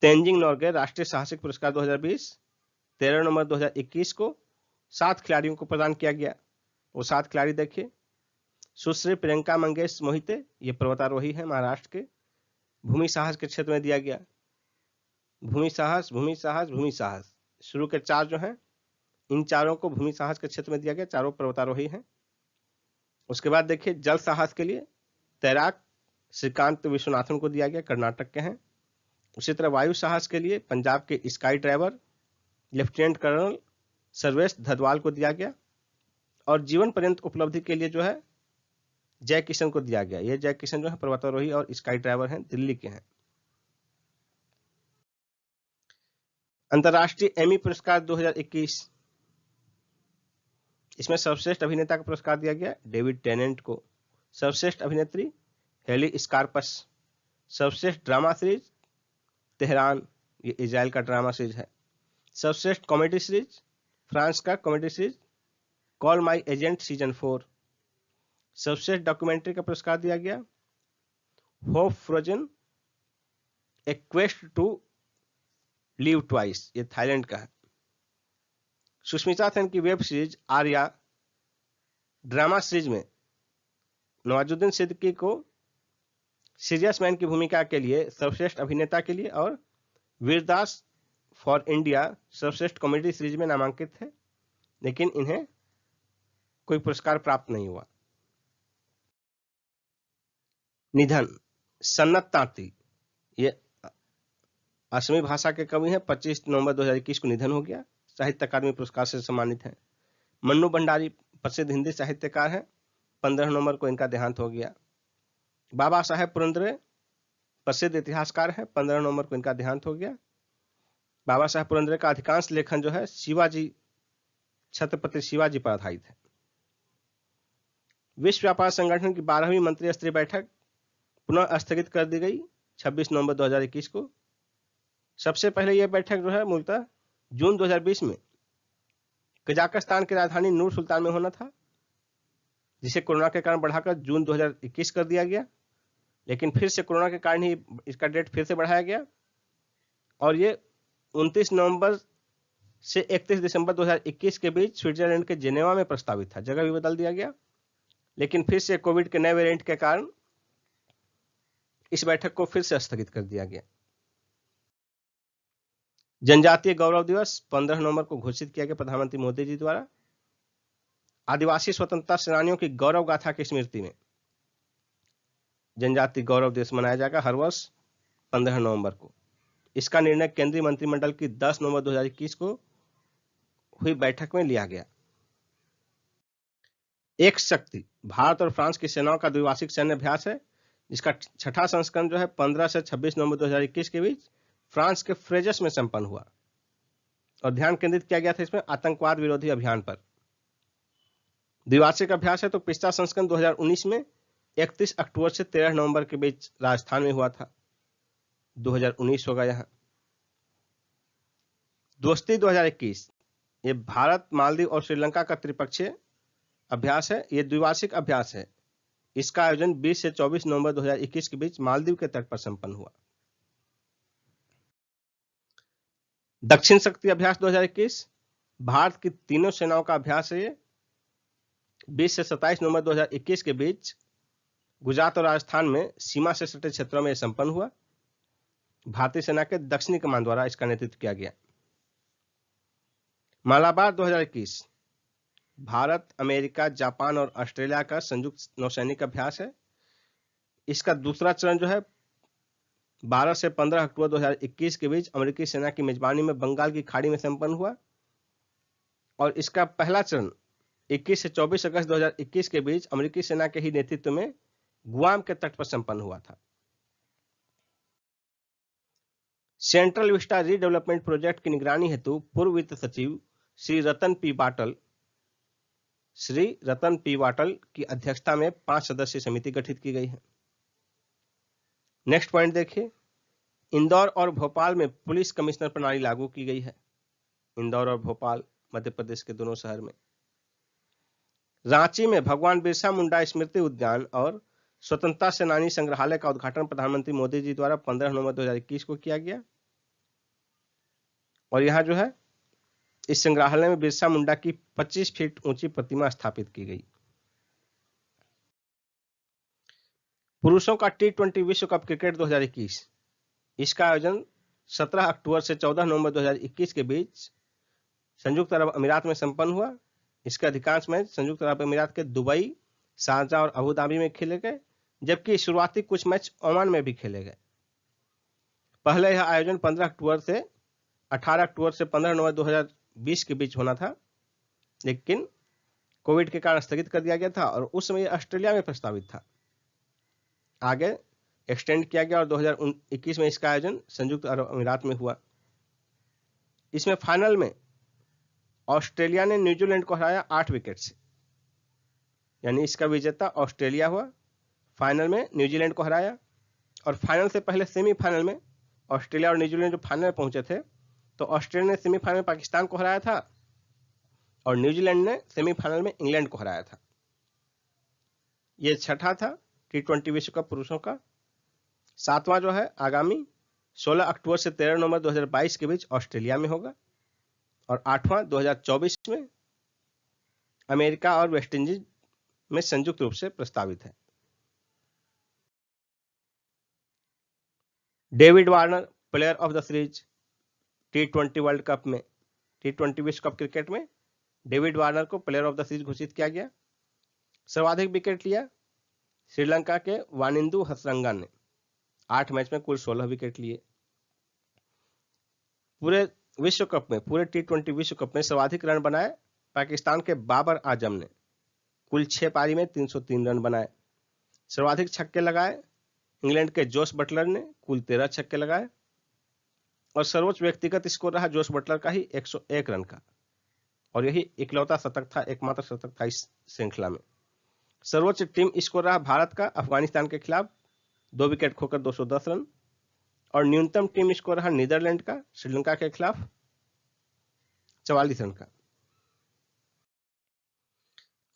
तेंजिंग नोर्गे राष्ट्रीय साहसिक पुरस्कार 2020 13 नवंबर 2021 को 7 खिलाड़ियों को प्रदान किया गया। वो 7 खिलाड़ी देखिए। सुश्री प्रियंका मंगेश मोहिते, ये पर्वतारोही है महाराष्ट्र के, भूमि साहस के क्षेत्र में दिया गया। भूमि साहस शुरू के 4 जो हैं, इन चारों को भूमि साहस के क्षेत्र में दिया गया, चारों पर्वतारोही हैं। उसके बाद देखिए जल साहस के लिए तैराक श्रीकांत विश्वनाथन को दिया गया, कर्नाटक के हैं। उसी तरह वायु साहस के लिए पंजाब के sky driver lieutenant colonel Sarvesh Dhadwal को दिया गया। और जीवन पर्यंत उपलब्धि के लिए जो है जय किशन को दिया गया। ये जय किशन जो है पर्वतारोही और स्काई ड्राइवर हैं, दिल्ली के हैं। अंतर्राष्ट्रीय एमी पुरस्कार 2021, इसमें सर्वश्रेष्ठ अभिनेता का पुरस्कार दिया गया डेविड टेनेंट को। सर्वश्रेष्ठ अभिनेत्री हेली स्कारपस। सर्वश्रेष्ठ ड्रामा सीरीज तेहरान, ये इजराइल का ड्रामा सीरीज है। सर्वश्रेष्ठ कॉमेडी सीरीज फ्रांस का comedy series Call My Agent season 4। सर्वश्रेष्ठ डॉक्यूमेंट्री का पुरस्कार दिया गया Hope Frozen a quest to live twice, ये थाईलैंड का है। सुष्मिता सेन की web series Aarya drama series में नवाजुद्दीन सिद्दीकी को सीरियस मैन की भूमिका के लिए सर्वश्रेष्ठ अभिनेता के लिए और वीरदास फॉर इंडिया सर्वश्रेष्ठ कॉमेडी सीरीज में नामांकित है, लेकिन इन्हें कोई पुरस्कार प्राप्त नहीं हुआ। निधन सन्नत तांती, ये असमी भाषा के कवि हैं। 25 नवंबर 2021 को निधन हो गया। साहित्य अकादमी पुरस्कार से सम्मानित हैं। मन्नू भंडारी प्रसिद्ध हिंदी साहित्यकार हैं। 15 नवंबर को इनका देहांत हो गया। बाबा साहेब पुरंदरे प्रसिद्ध इतिहासकार हैं। 15 नवंबर को इनका देहांत हो गया। बाबा साहेब पुरंदरे का अधिकांश लेखन जो है शिवाजी, छत्रपति शिवाजी पर आधारित है। विश्व व्यापार संगठन की 12वीं मंत्री स्तरीय बैठक पुनः स्थगित कर दी गई 26 नवंबर 2021 को। सबसे पहले यह बैठक जो है मूलतः जून 2020 में कजाकिस्तान की राजधानी नूर सुल्तान में होना था, जिसे कोरोना के कारण बढ़ाकर जून 2021 कर दिया गया। लेकिन फिर से कोरोना के कारण ही इसका डेट फिर से बढ़ाया गया और ये 29 नवंबर से 31 दिसंबर 2021 के बीच स्विट्जरलैंड के जेनेवा में प्रस्तावित था। जगह भी बदल दिया गया, लेकिन फिर से कोविड के नए वेरिएंट के कारण इस बैठक को फिर से स्थगित कर दिया गया। जनजातीय गौरव दिवस 15 नवंबर को घोषित किया गया प्रधानमंत्री मोदी जी द्वारा। आदिवासी स्वतंत्रता सेनानियों की गौरव गाथा की स्मृति में जनजाति गौरव दिवस मनाया जाएगा हर वर्ष 15 नवंबर को। इसका निर्णय केंद्रीय मंत्रिमंडल की 10 नवंबर 2021 को हुई बैठक में लिया गया। एक शक्ति भारत और फ्रांस की सेनाओं का द्विवार्षिक सैन्य अभ्यास है, जिसका छठा संस्करण जो है 15 से 26 नवंबर 2021 के बीच फ्रांस के फ्रेजस में संपन्न हुआ और ध्यान केंद्रित किया गया था इसमें आतंकवाद विरोधी अभियान पर। द्विवार्षिक अभ्यास है तो पिछला संस्करण 2019 में 31 अक्टूबर से 13 नवंबर के बीच राजस्थान में हुआ था। 2019 होगा यहां। दोस्ती 2021 ये भारत, मालदीव और श्रीलंका का त्रिपक्षीय अभ्यास है। ये द्विवार्षिक अभ्यास है। इसका आयोजन 20 से 24 नवंबर 2021 के बीच मालदीव के तट पर संपन्न हुआ। दक्षिण शक्ति अभ्यास 2021 भारत की तीनों सेनाओं का अभ्यास है। ये 20 से 27 नवंबर 2021 के बीच गुजरात और राजस्थान में सीमा से सटे क्षेत्रों में संपन्न हुआ। भारतीय सेना के दक्षिणी कमान द्वारा इसका नेतृत्व किया गया। मालाबार 2021 भारत, अमेरिका, जापान और ऑस्ट्रेलिया का संयुक्त नौसैनिक अभ्यास है। इसका दूसरा चरण जो है 12 से 15 अक्टूबर 2021 के बीच अमेरिकी सेना की मेजबानी में बंगाल की खाड़ी में संपन्न हुआ और इसका पहला चरण 21 से 24 अगस्त 2021 के बीच अमेरिकी सेना के ही नेतृत्व में गुआम के तट पर संपन्न हुआ था। सेंट्रल विस्टा रीडेवलपमेंट प्रोजेक्ट की निगरानी हेतु पूर्व वित्त सचिव श्री रतन पी वाटल की अध्यक्षता में 5 सदस्यीय समिति गठित की गई है। नेक्स्ट पॉइंट देखिए, इंदौर और भोपाल में पुलिस कमिश्नर प्रणाली लागू की गई है। इंदौर और भोपाल मध्य प्रदेश के दोनों शहर में। रांची में भगवान बिरसा मुंडा स्मृति उद्यान और स्वतंत्रता सेनानी संग्रहालय का उद्घाटन प्रधानमंत्री मोदी जी द्वारा 15 नवंबर 2021 को किया गया और यहां जो है इस संग्रहालय में बिरसा मुंडा की 25 फीट ऊंची प्रतिमा स्थापित की गई। पुरुषों का T20 विश्व कप क्रिकेट 2021 इसका आयोजन 17 अक्टूबर से 14 नवंबर 2021 के बीच संयुक्त अरब अमीरात में संपन्न हुआ। इसके अधिकांश मैच संयुक्त अरब अमीरात के दुबई, शारजा और अबू धाबी में खेले गए, जबकि शुरुआती कुछ मैच ओमान में भी खेले गए। पहले यह आयोजन 15 अक्टूबर से 18 अक्टूबर से 15 नवंबर 2020 के बीच होना था, लेकिन कोविड के कारण स्थगित कर दिया गया था और उस समय ऑस्ट्रेलिया में प्रस्तावित था। आगे एक्सटेंड किया गया और 2021 में इसका आयोजन संयुक्त अरब अमीरात में हुआ। इसमें फाइनल में ऑस्ट्रेलिया ने न्यूजीलैंड को हराया 8 विकेट से, यानी इसका विजेता ऑस्ट्रेलिया हुआ। फाइनल में न्यूजीलैंड को हराया और फाइनल से पहले सेमीफाइनल में ऑस्ट्रेलिया और न्यूजीलैंड जो फाइनल में पहुंचे थे तो ऑस्ट्रेलिया ने सेमीफाइनल में पाकिस्तान को हराया था और न्यूजीलैंड ने सेमीफाइनल में इंग्लैंड को हराया था। यह छठा था T20 विश्व कप पुरुषों का। 7वां जो है आगामी 16 अक्टूबर से 13 नवंबर 2022 के बीच ऑस्ट्रेलिया में होगा और 8वां 2024 में अमेरिका और वेस्टइंडीज में संयुक्त रूप से प्रस्तावित है। David Warner player of the series T20 world cup में, T20 विश्व कप क्रिकेट में डेविड वार्नर को प्लेयर ऑफ द सीरीज घोषित किया गया। सर्वाधिक विकेट लिया श्रीलंका के वानिंदु हसरंगन ने 8 मैच में कुल 16 विकेट लिए। पूरे विश्व कप में, पूरे T20 विश्व कप में सर्वाधिक रन बनाए पाकिस्तान के बाबर आजम ने कुल 6 पारी में 303 रन बनाए। सर्वाधिक छक्के लगाए इंग्लैंड के जोश बटलर ने कुल 13 छक्के लगाए और सर्वोच्च व्यक्तिगत स्कोर रहा जोश बटलर का ही 101 रन का और यही इकलौता शतक था, एकमात्र शतक था इस श्रृंखला में। सर्वोच्च टीम स्कोर रहा भारत का अफगानिस्तान के खिलाफ 2 विकेट खोकर 210 रन और न्यूनतम टीम स्कोर रहा नीदरलैंड का श्रीलंका के खिलाफ 44 रन का।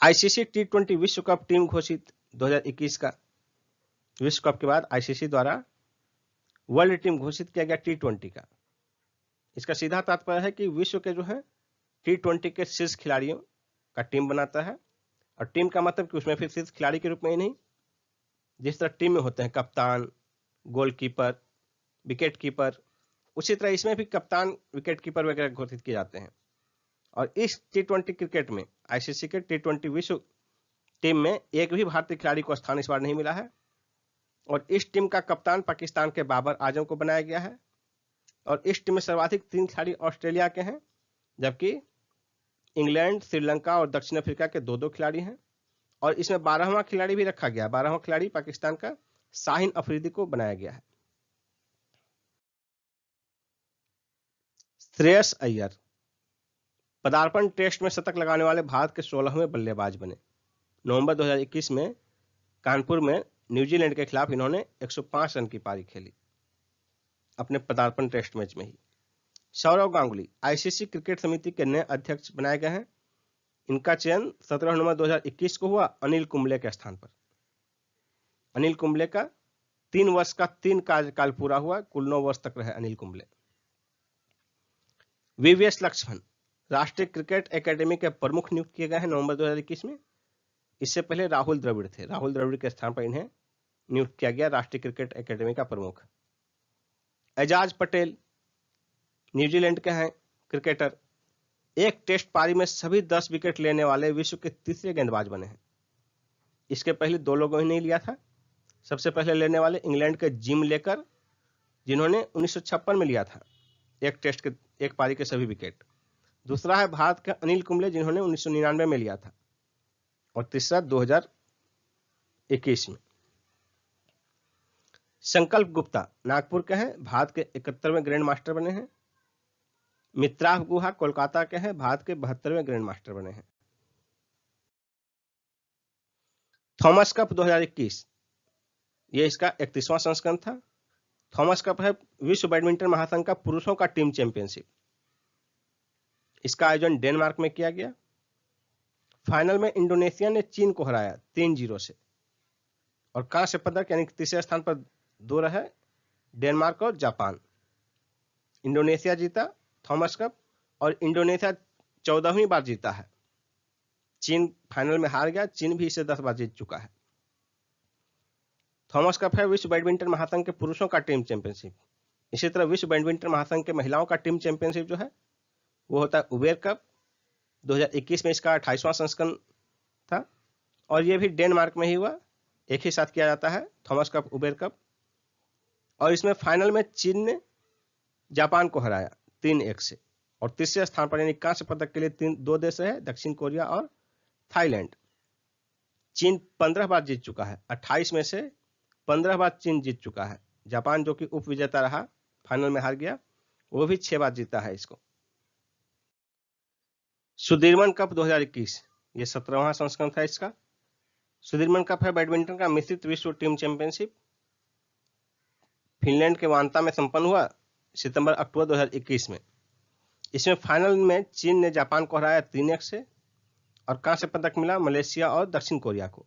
आईसीसी T20 विश्व कप टीम घोषित 2021 का। विश्व कप के बाद आईसीसी द्वारा वर्ल्ड टीम घोषित किया गया T20 का। इसका सीधा तात्पर्य है कि विश्व के जो है T20 के शीर्ष खिलाड़ियों का टीम बनाता है और टीम का मतलब कि उसमें फिर शीर्ष खिलाड़ी के रूप में ही नहीं, जिस तरह टीम में होते हैं कप्तान, गोलकीपर, विकेट कीपर, उसी तरह इसमें भी कप्तान, विकेट कीपर वगैरह घोषित किए जाते हैं और इस T20 क्रिकेट में आईसीसी के T20 विश्व टीम में एक भी भारतीय खिलाड़ी को स्थान इस बार नहीं मिला है। और इस टीम का कप्तान पाकिस्तान के बाबर आजम को बनाया गया है। और इस टीम में सर्वाधिक 3 खिलाड़ी ऑस्ट्रेलिया के हैं, जबकि इंग्लैंड, श्रीलंका और दक्षिण अफ्रीका के 2-2 खिलाड़ी हैं। और इसमें 12वां खिलाड़ी भी रखा गया। 12वां खिलाड़ी पाकिस्तान का शाहीन अफरीदी को बनाया गया है। श्रेयस अय्यर पदार्पण टेस्ट में शतक लगाने वाले भारत के 16वें बल्लेबाज बने। नवंबर 2021 में कानपुर में न्यूजीलैंड के खिलाफ इन्होंने 105 रन की पारी खेली अपने पदार्पण टेस्ट मैच में ही। सौरव गांगुली आईसीसी क्रिकेट समिति के नए अध्यक्ष बनाए गए हैं। इनका चयन 17 नवंबर 2021 को हुआ अनिल कुंबले के स्थान पर। अनिल कुंबले का 3 वर्ष का 3 कार्यकाल पूरा हुआ, कुल 9 वर्ष तक रहे अनिल कुंबले। वीवीएस लक्ष्मण राष्ट्रीय क्रिकेट एकेडमी के प्रमुख नियुक्त किए गए हैं नवंबर 2021 में। इससे पहले राहुल द्रविड़ थे। राहुल द्रविड़ के स्थान पर इन्हें नियुक्त किया गया राष्ट्रीय क्रिकेट एकेडमी का प्रमुख। एजाज पटेल न्यूजीलैंड के हैं क्रिकेटर। एक टेस्ट पारी में सभी 10 विकेट लेने वाले विश्व के तीसरे गेंदबाज बने हैं। इसके पहले 2 लोगों ने नहीं लिया था। सबसे पहले लेने वाले इंग्लैंड के जिम लेकर, जिन्होंने 1956 में लिया था एक पारी के सभी विकेट। दूसरा है भारत के अनिल कुंबले, जिन्होंने 1999 में लिया था। और तीसरा 2021 में। संकल्प गुप्ता नागपुर के हैं, भारत के 71वें ग्रैंड मास्टर बने हैं। मित्राव गुहा कोलकाता के हैं, भारत के 72वें ग्रैंड मास्टर बने हैं। थॉमस कप 2021 ये इसका 31वां संस्करण था। थॉमस कप है विश्व बैडमिंटन महासंघ का पुरुषों का टीम चैंपियनशिप। इसका आयोजन डेनमार्क में किया गया। फाइनल में इंडोनेशिया ने चीन को हराया 3-0 से। और कांस्य पदक यानी तीसरे स्थान पर 2 रहे डेनमार्क और जापान। इंडोनेशिया जीता थॉमस कप, और इंडोनेशिया 14वीं बार जीता है। चीन फाइनल में हार गया, चीन भी इसे 10 बार जीत चुका है। थॉमस कप है विश्व बैडमिंटन महासंघ के पुरुषों का टीम चैंपियनशिप। इसी तरह विश्व बैडमिंटन महासंघ के महिलाओं का टीम चैंपियनशिप जो है वो होता है उबेर कप। 2021 में इसका 28वां संस्करण था, और ये भी डेनमार्क में ही हुआ। एक ही साथ किया जाता है थॉमस कप, उबेर कप। और इसमें फाइनल में चीन ने जापान को हराया 3-1 से। और तीसरे स्थान पर यानी कांस्य पदक के लिए 2 देश है, दक्षिण कोरिया और थाईलैंड। चीन 15 बार जीत चुका है, 28 में से 15 बार चीन जीत चुका है। जापान जो कि उप विजेता रहा, फाइनल में हार गया, वो भी 6 बार जीता है इसको। सुदीर्मन कप 2021 ये 17वां संस्करण था इसका। सुदीर्मन कप है बैडमिंटन का मिश्रित विश्व टीम चैंपियनशिप। फिनलैंड के वांता में संपन्न हुआ सितंबर-अक्टूबर 2021 में। इसमें फाइनल में चीन ने जापान को हराया 3-1 से, और कांस्य पदक मिला मलेशिया और दक्षिण कोरिया को।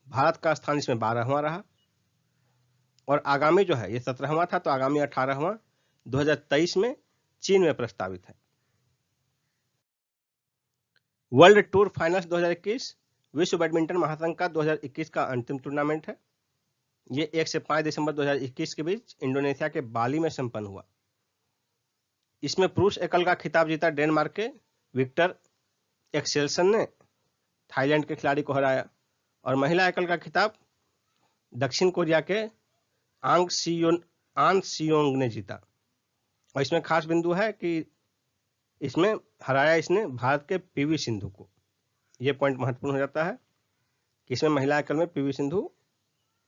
भारत का स्थान इसमें 12वां रहा। और आगामी जो है ये 17वां था, तो आगामी 18वां 2023 में चीन में प्रस्तावित है। वर्ल्ड टूर फाइनल्स 2021 विश्व बैडमिंटन महासंघ का 2021 का अंतिम टूर्नामेंट है। ये 1 से 5 दिसंबर 2021 के बीच इंडोनेशिया के बाली में संपन्न हुआ। इसमें पुरुष एकल का खिताब जीता डेनमार्क के विक्टर एक्सेल्सन ने थाईलैंड के खिलाड़ी को हराया, और महिला एकल का खिताब दक्षिण कोरिया के आन सियोंग ने जीता। और इसमें खास बिंदु है कि इसमें हराया इसने भारत के पीवी सिंधु को। यह पॉइंट महत्वपूर्ण हो जाता है कि इसमें महिला एकल में पीवी सिंधु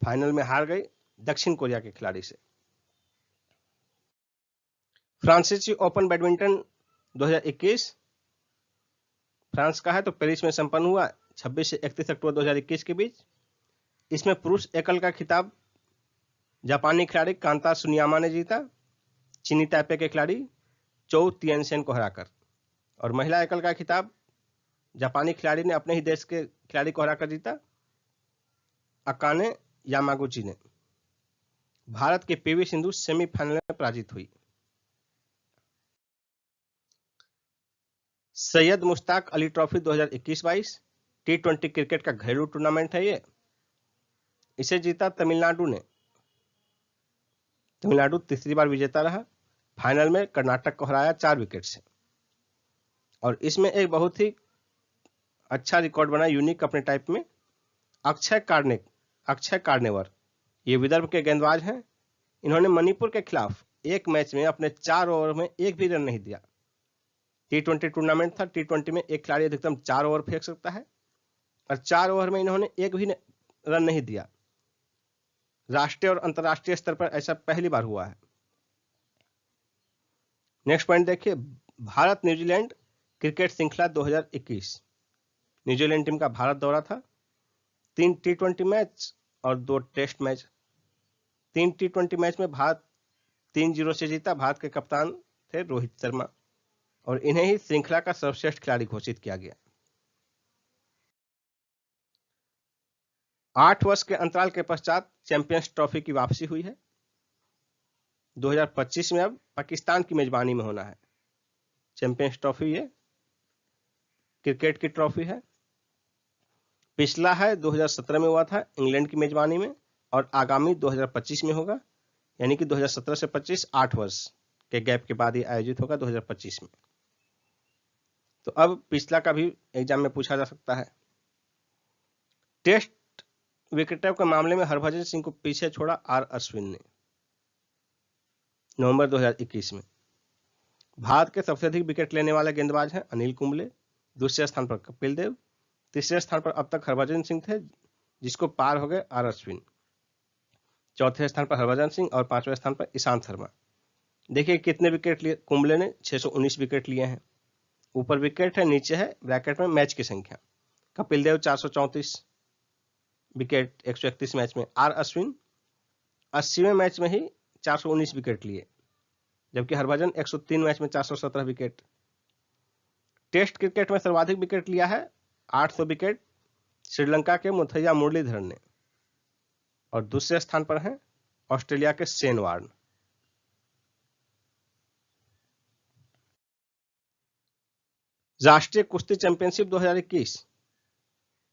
फाइनल में हार गई दक्षिण कोरिया के खिलाड़ी से। फ्रांसीसी ओपन बैडमिंटन 2021 फ्रांस का है, तो पेरिस में संपन्न हुआ 26 से 31 अक्टूबर 2021 के बीच। इसमें पुरुष एकल का खिताब जापानी खिलाड़ी कांता सुनियामा ने जीता चीनी ताइपे के खिलाड़ी चौ तिएनसेन को हराकर। और महिला एकल का खिताब जापानी खिलाड़ी ने अपने ही देश के खिलाड़ी को हराकर जीता अकाने यामागुची ने। भारत के पीवी सिंधु सेमीफाइनल में पराजित हुई। Syed Mushtaq Ali trophy 2021-22 T20 cricket का घरेलू टूर्नामेंट है ये। इसे जीता तमिलनाडु ने। तमिलनाडु तीसरी बार विजेता रहा। फाइनल में कर्नाटक को हराया 4 विकेट से। और इसमें एक बहुत ही अच्छा रिकॉर्ड बना, यूनिक अपने टाइप में, अक्षय कार्नेवर। ये विदर्भ के गेंदबाज हैं। इन्होंने मणिपुर के खिलाफ एक मैच में अपने 4 ओवर में एक भी रन नहीं दिया। T20 टूर्नामेंट था, T20 में एक खिलाड़ी अधिकतम 4 ओवर फेंक सकता है और 4 ओवर में इन्होंने एक भी रन नहीं दिया। राष्ट्रीय और अंतर्राष्ट्रीय स्तर पर ऐसा पहली बार हुआ है। नेक्स्ट पॉइंट देखिए, भारत न्यूजीलैंड क्रिकेट श्रृंखला 2021। न्यूजीलैंड टीम का भारत दौरा था। 3 T20 मैच और 2 टेस्ट मैच। 3 T20 मैच में भारत 3-0 से जीता। भारत के कप्तान थे रोहित शर्मा और इन्हें ही श्रृंखला का सर्वश्रेष्ठ खिलाड़ी घोषित किया गया। 8 वर्ष के अंतराल के पश्चात चैंपियंस ट्रॉफी की वापसी हुई है। 2025 में अब पाकिस्तान की मेजबानी में होना है। चैंपियंस ट्रॉफी ये क्रिकेट की ट्रॉफी है। पिछला है 2017 में हुआ था इंग्लैंड की मेजबानी में और आगामी 2025 में होगा, यानी कि 2017 से 25 8 वर्ष के गैप के बाद ये आयोजित होगा 2025 में। तो अब पिछला का भी एग्जाम में पूछा जा सकता है। टेस्ट विकेटों के मामले में हरभजन सिंह को पीछे छोड़ा आर अश्विन ने नवंबर 2021 में। भारत के सबसे अधिक विकेट लेने वाले गेंदबाज हैं अनिल कुंबले, दूसरे स्थान पर कपिल देव, तीसरे स्थान पर अब तक हरभजन सिंह थे जिसको पार हो गए आर अश्विन, चौथे स्थान पर हरभजन सिंह और 5वें स्थान पर ईशांत शर्मा। देखिए कितने विकेट लिए कुंबले ने, 619 विकेट लिए हैं। ऊपर विकेट है, नीचे है ब्रैकेट में मैच की संख्या। कपिल देव 434 विकेट 131 मैच में। आर अश्विन 80वें मैच में ही 419 विकेट लिए, जबकि हरभजन 103 मैच में 417 विकेट। टेस्ट क्रिकेट में सर्वाधिक विकेट लिया है 800 विकेट श्रीलंका के मुथैया मुरलीधरन ने और दूसरे स्थान पर हैं ऑस्ट्रेलिया के शेन वार्न। राष्ट्रीय कुश्ती चैंपियनशिप 2021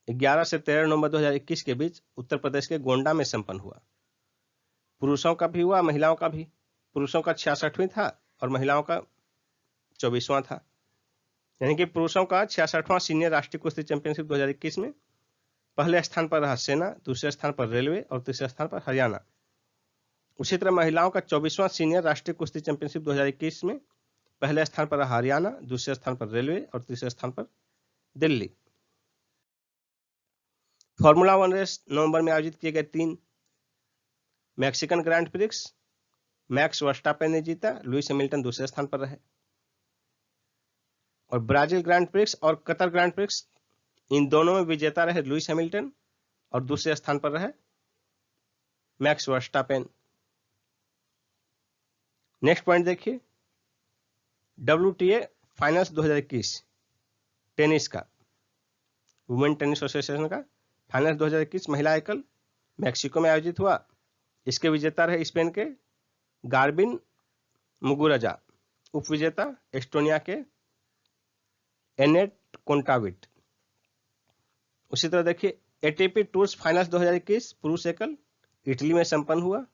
11 से 13 नवंबर 2021 के बीच उत्तर प्रदेश के गोंडा में संपन्न हुआ। पुरुषों का भी हुआ, महिलाओं का भी। पुरुषों का 66वां था और महिलाओं का 24वां था, यानी कि पुरुषों का 66वां सीनियर राष्ट्रीय कुश्ती चैंपियनशिप 2021 में पहले स्थान पर रहा सेना, दूसरे स्थान पर रेलवे और तीसरे स्थान पर हरियाणा। उसी तरह महिलाओं का 24वां सीनियर राष्ट्रीय कुश्ती चैंपियनशिप 2021 में पहले स्थान पर रहा हरियाणा, दूसरे स्थान पर रेलवे और तीसरे स्थान पर दिल्ली। फॉर्मूला 1 रेस नवंबर में आयोजित किए गए 3 Mexican grand prix max Verstappen ने जीता, लुइस हैमिल्टन दूसरे स्थान पर रहे। और ब्राजील ग्रैंड प्रिक्स और कतर ग्रैंड प्रिक्स, इन दोनों में विजेता रहे लुइस हैमिल्टन और दूसरे स्थान पर रहे मैक्स वर्स्टापेन। नेक्स्ट पॉइंट देखिए, WTA फाइनल्स 2021 टेनिस का, वुमेन टेनिस एसोसिएशन का फाइनल्स 2021 महिला एकल मैक्सिको में आयोजित हुआ। इसके विजेता रहे स्पेन के गार्बिन मुगुरुजा, उप विजेता एस्टोनिया के एनेट कोंटाविट। उसी तरह देखिए ATP टूर्स फाइनल्स 2021 पुरुष एकल इटली में संपन्न हुआ।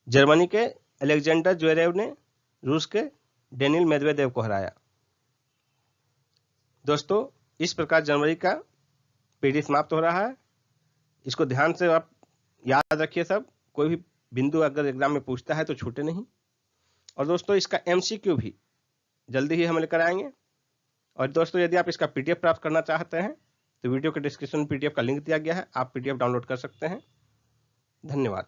जर्मनी के अलेक्जेंडर ज्वेरेव ने रूस के डेनिल मेदवेदेव को हराया। दोस्तों इस प्रकार जनवरी का पीडी समाप्त हो रहा है। इसको ध्यान से आप याद रखिए सब, कोई भी बिंदु अगर एग्जाम में पूछता है तो छूटे नहीं। और दोस्तों इसका MCQ भी जल्दी ही हम लेकर आएंगे। और दोस्तों यदि आप इसका PDF प्राप्त करना चाहते हैं तो वीडियो के डिस्क्रिप्शन में PDF का लिंक दिया गया है, आप PDF डाउनलोड कर सकते हैं। धन्यवाद।